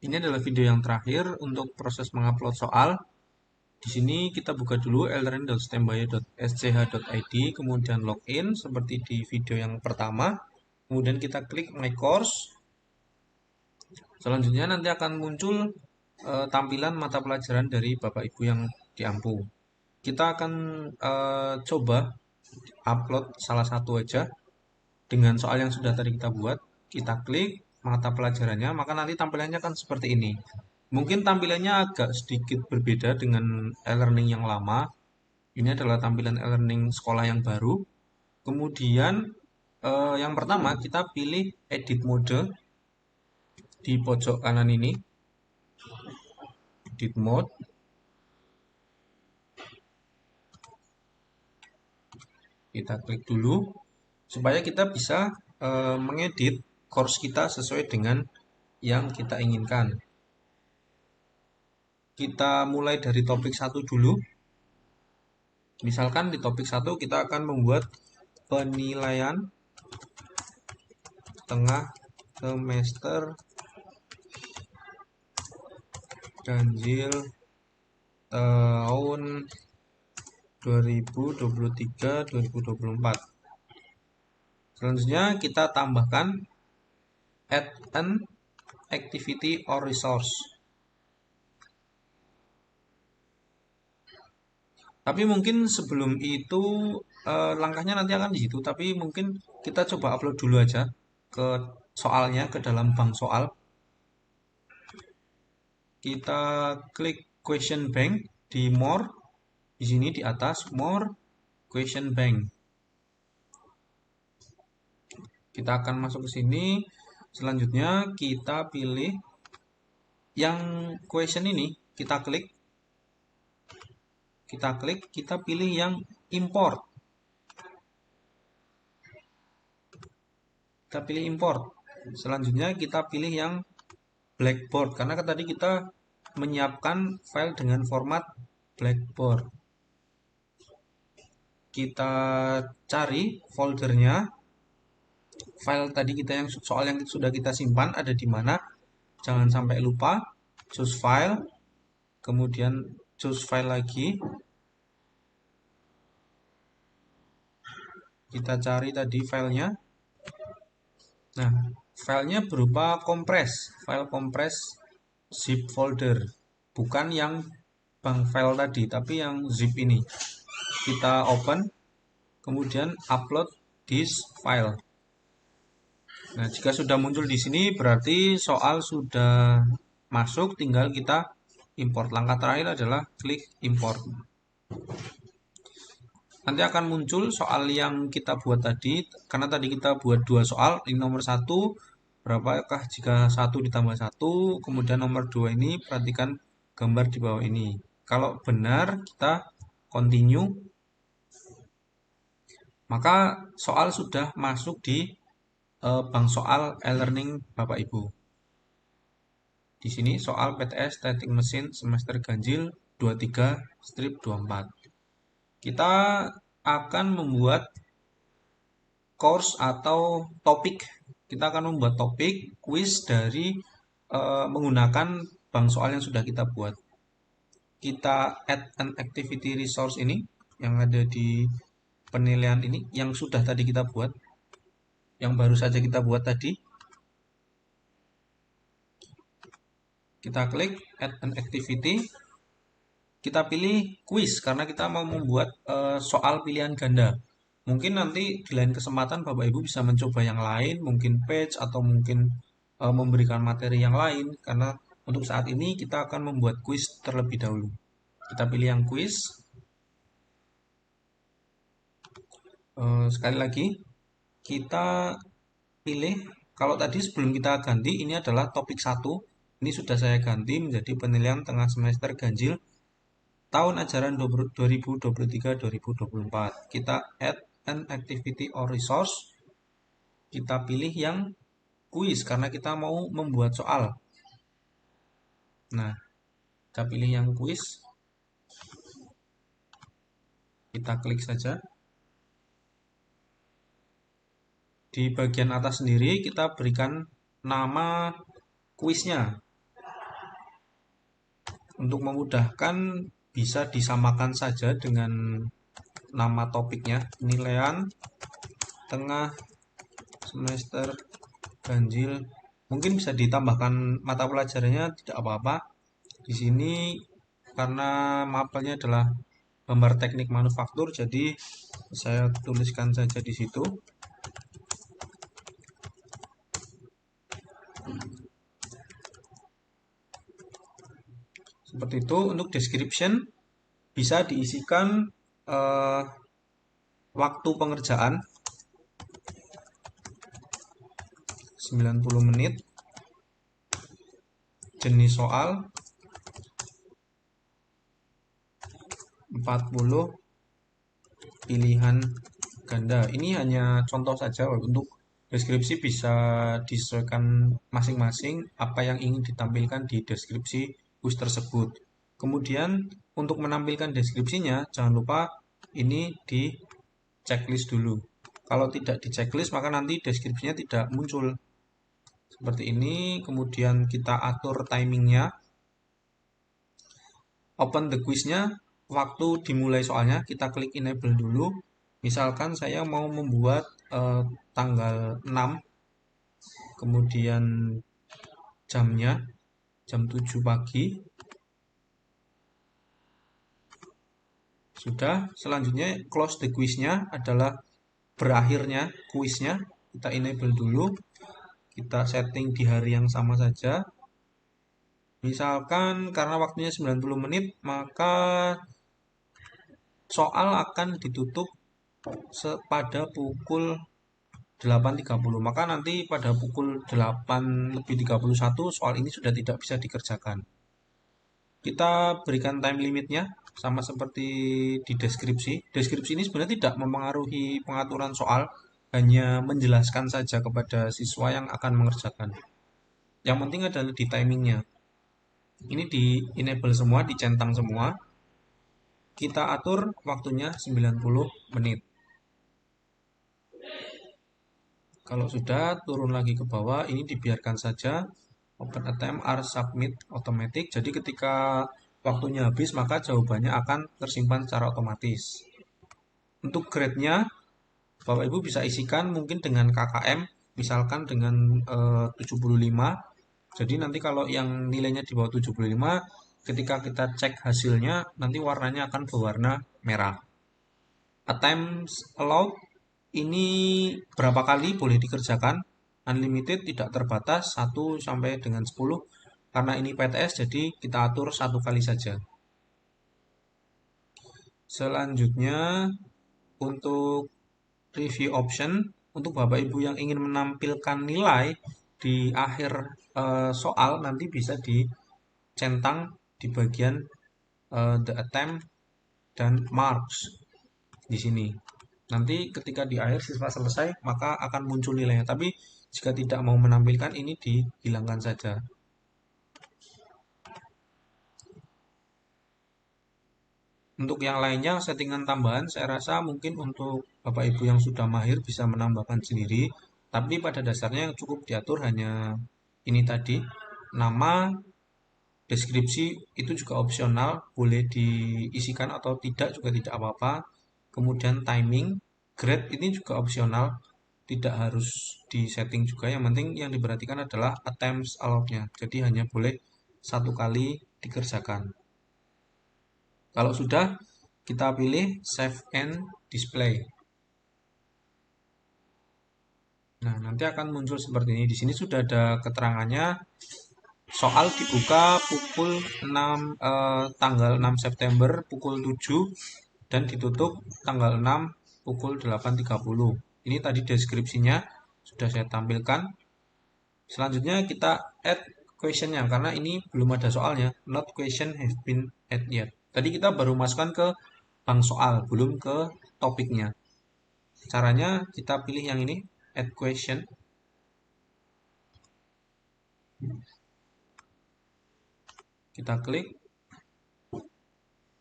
Ini adalah video yang terakhir untuk proses mengupload soal. Di sini kita buka dulu elearning.stembaya.sch.id, kemudian login seperti di video yang pertama. Kemudian kita klik My Course. Selanjutnya nanti akan muncul tampilan mata pelajaran dari Bapak Ibu yang diampu. Kita akan coba upload salah satu aja dengan soal yang sudah tadi kita buat. Kita klik mata pelajarannya, maka nanti tampilannya akan seperti ini. Mungkin tampilannya agak sedikit berbeda dengan e-learning yang lama. Ini adalah tampilan e-learning sekolah yang baru. Kemudian yang pertama kita pilih edit mode di pojok kanan ini, edit mode. Kita klik dulu supaya kita bisa mengedit course kita sesuai dengan yang kita inginkan. Kita mulai dari topik 1 dulu. Misalkan di topik 1 kita akan membuat penilaian tengah semester ganjil tahun 2023-2024. Selanjutnya kita tambahkan add an activity or resource. Tapi mungkin sebelum itu langkahnya nanti akan di situ. Tapi mungkin kita coba upload dulu aja ke soalnya ke dalam bank soal. Kita klik question bank di more. Di sini di atas more question bank. Kita akan masuk ke sini. Selanjutnya kita pilih yang question ini. Kita klik. Kita pilih yang import. Kita pilih import. Selanjutnya kita pilih yang Blackboard. Karena tadi kita menyiapkan file dengan format Blackboard. Kita cari foldernya. File tadi kita yang soal yang sudah kita simpan ada di mana. Jangan sampai lupa. Choose file. Kemudian choose file lagi. Kita cari tadi filenya. Nah, filenya berupa kompres. File kompres zip folder. Bukan yang bank file tadi, tapi yang zip ini. Kita open. Kemudian upload this file. Nah, jika sudah muncul di sini berarti soal sudah masuk, tinggal kita import. Langkah terakhir adalah klik import. Nanti akan muncul soal yang kita buat tadi, karena tadi kita buat 2 soal. Ini nomor 1, berapakah jika 1 ditambah 1, kemudian nomor 2 ini perhatikan gambar di bawah ini. Kalau benar kita continue, maka soal sudah masuk di bank soal e-learning Bapak Ibu. Di sini soal PTS Teknik Mesin semester ganjil 23/24. Kita akan membuat course atau topik. Kita akan membuat topik quiz dari menggunakan bank soal yang sudah kita buat. Kita add an activity resource ini yang ada di penilaian ini yang sudah tadi kita buat. Yang baru saja kita buat tadi. Kita klik add an activity. Kita pilih quiz karena kita mau membuat soal pilihan ganda. Mungkin nanti di lain kesempatan Bapak Ibu bisa mencoba yang lain, mungkin page atau mungkin memberikan materi yang lain. Karena untuk saat ini kita akan membuat quiz terlebih dahulu. Kita pilih yang quiz. Sekali lagi, kita pilih, kalau tadi sebelum kita ganti, ini adalah topik 1. Ini sudah saya ganti menjadi penilaian tengah semester ganjil tahun ajaran 2023-2024. Kita add an activity or resource. Kita pilih yang quiz karena kita mau membuat soal. Nah, kita pilih yang quiz. Kita klik saja. Di bagian atas sendiri kita berikan nama kuisnya. Untuk memudahkan bisa disamakan saja dengan nama topiknya, penilaian tengah semester ganjil. Mungkin bisa ditambahkan mata pelajarannya, tidak apa-apa. Di sini karena mapelnya adalah gambar teknik manufaktur, jadi saya tuliskan saja di situ. Seperti itu. Untuk description bisa diisikan eh, waktu pengerjaan 90 menit, jenis soal 40, pilihan ganda. Ini hanya contoh saja, untuk deskripsi bisa disesuaikan masing-masing apa yang ingin ditampilkan di deskripsi kuis tersebut. Kemudian untuk menampilkan deskripsinya, jangan lupa ini di checklist dulu. Kalau tidak di checklist, maka nanti deskripsinya tidak muncul. Seperti ini, kemudian kita atur timingnya. Open the quiznya, waktu dimulai soalnya, kita klik enable dulu. Misalkan saya mau membuat tanggal 6, kemudian jamnya, jam 7 pagi. Sudah, selanjutnya close the quiznya adalah berakhirnya quiznya. Kita enable dulu. Kita setting di hari yang sama saja. Misalkan karena waktunya 90 menit, maka soal akan ditutup pada pukul 8.30. Maka nanti pada pukul 8:31 soal ini sudah tidak bisa dikerjakan. Kita berikan time limitnya sama seperti di deskripsi. Deskripsi ini sebenarnya tidak mempengaruhi pengaturan soal, hanya menjelaskan saja kepada siswa yang akan mengerjakan. Yang penting adalah di timingnya. Ini di enable semua, dicentang semua. Kita atur waktunya 90 menit. Kalau sudah, turun lagi ke bawah, ini dibiarkan saja. Open attempt are submit automatic. Jadi ketika waktunya habis, maka jawabannya akan tersimpan secara otomatis. Untuk grade-nya, Bapak Ibu bisa isikan mungkin dengan KKM, misalkan dengan 75. Jadi nanti kalau yang nilainya di bawah 75, ketika kita cek hasilnya, nanti warnanya akan berwarna merah. Attempts allowed, ini berapa kali boleh dikerjakan? Unlimited, tidak terbatas, 1 sampai dengan 10. Karena ini PTS, jadi kita atur 1 kali saja. Selanjutnya, untuk review option, untuk Bapak Ibu yang ingin menampilkan nilai di akhir soal, nanti bisa dicentang di bagian the attempt dan marks di sini. Nanti ketika di akhir siswa selesai, maka akan muncul nilainya. Tapi jika tidak mau menampilkan, ini dihilangkan saja. Untuk yang lainnya, settingan tambahan, saya rasa mungkin untuk Bapak Ibu yang sudah mahir bisa menambahkan sendiri. Tapi pada dasarnya yang cukup diatur hanya ini tadi. Nama, deskripsi itu juga opsional, boleh diisikan atau tidak juga tidak apa-apa. Kemudian timing, grade ini juga opsional, tidak harus disetting juga. Yang penting yang diperhatikan adalah attempts allowed-nya. Jadi hanya boleh 1 kali dikerjakan. Kalau sudah, kita pilih save and display. Nah, nanti akan muncul seperti ini. Di sini sudah ada keterangannya. Soal dibuka pukul 6, tanggal 6 September pukul 7 dan ditutup tanggal 6 pukul 8.30. Ini tadi deskripsinya sudah saya tampilkan. Selanjutnya kita add questionnya karena ini belum ada soalnya. Not question have been add yet. Tadi kita baru masukkan ke bank soal, belum ke topiknya. Caranya kita pilih yang ini, add question. Kita klik.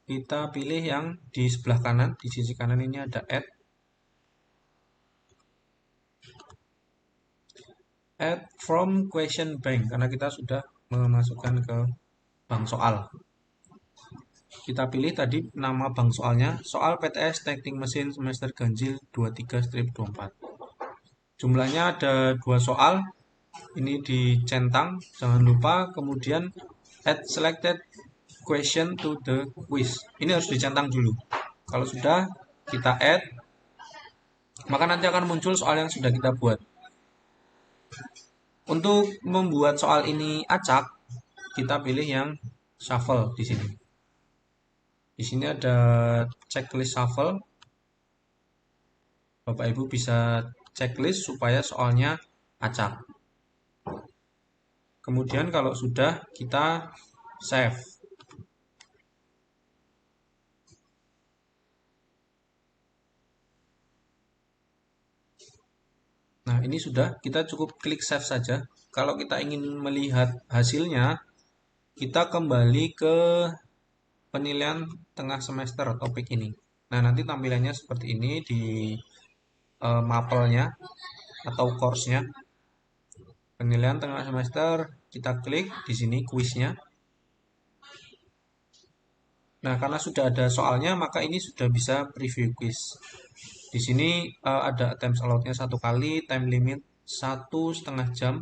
Kita pilih yang di sebelah kanan, di sisi kanan ini ada add. Add from question bank karena kita sudah memasukkan ke bank soal. Kita pilih tadi nama bank soalnya, soal PTS Teknik Mesin semester ganjil 23/24. Jumlahnya ada 2 soal, ini dicentang, jangan lupa. Kemudian add selected question to the quiz. Ini harus dicentang dulu. Kalau sudah, kita add, maka nanti akan muncul soal yang sudah kita buat. Untuk membuat soal ini acak, kita pilih yang shuffle di sini. Di sini ada checklist shuffle. Bapak Ibu bisa checklist supaya soalnya acak. Kemudian kalau sudah, kita save. Nah, ini sudah, kita cukup klik save saja. Kalau kita ingin melihat hasilnya, kita kembali ke penilaian tengah semester topik ini. Nah, nanti tampilannya seperti ini di mapelnya atau course-nya. Penilaian tengah semester, kita klik di sini kuisnya. Nah, karena sudah ada soalnya, maka ini sudah bisa preview quiz. Di sini ada attempts allowed-nya 1 kali, time limit 1,5 jam,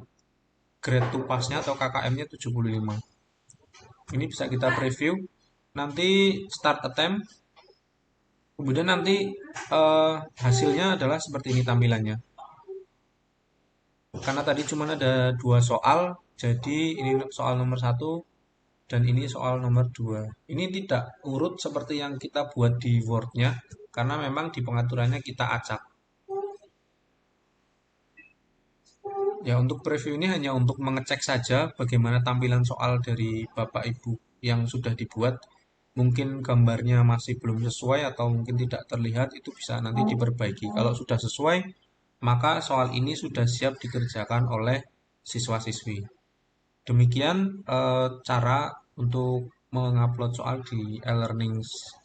grade to pass-nya atau KKM-nya 75. Ini bisa kita preview. Nanti start attempt. Kemudian nanti hasilnya adalah seperti ini tampilannya. Karena tadi cuma ada 2 soal, jadi ini soal nomor 1 dan ini soal nomor 2. Ini tidak urut seperti yang kita buat di Word-nya, karena memang di pengaturannya kita acak. Ya, untuk preview ini hanya untuk mengecek saja bagaimana tampilan soal dari Bapak Ibu yang sudah dibuat. Mungkin gambarnya masih belum sesuai atau mungkin tidak terlihat, itu bisa nanti diperbaiki. Kalau sudah sesuai, maka soal ini sudah siap dikerjakan oleh siswa-siswi. Demikian cara untuk mengupload soal di e-learning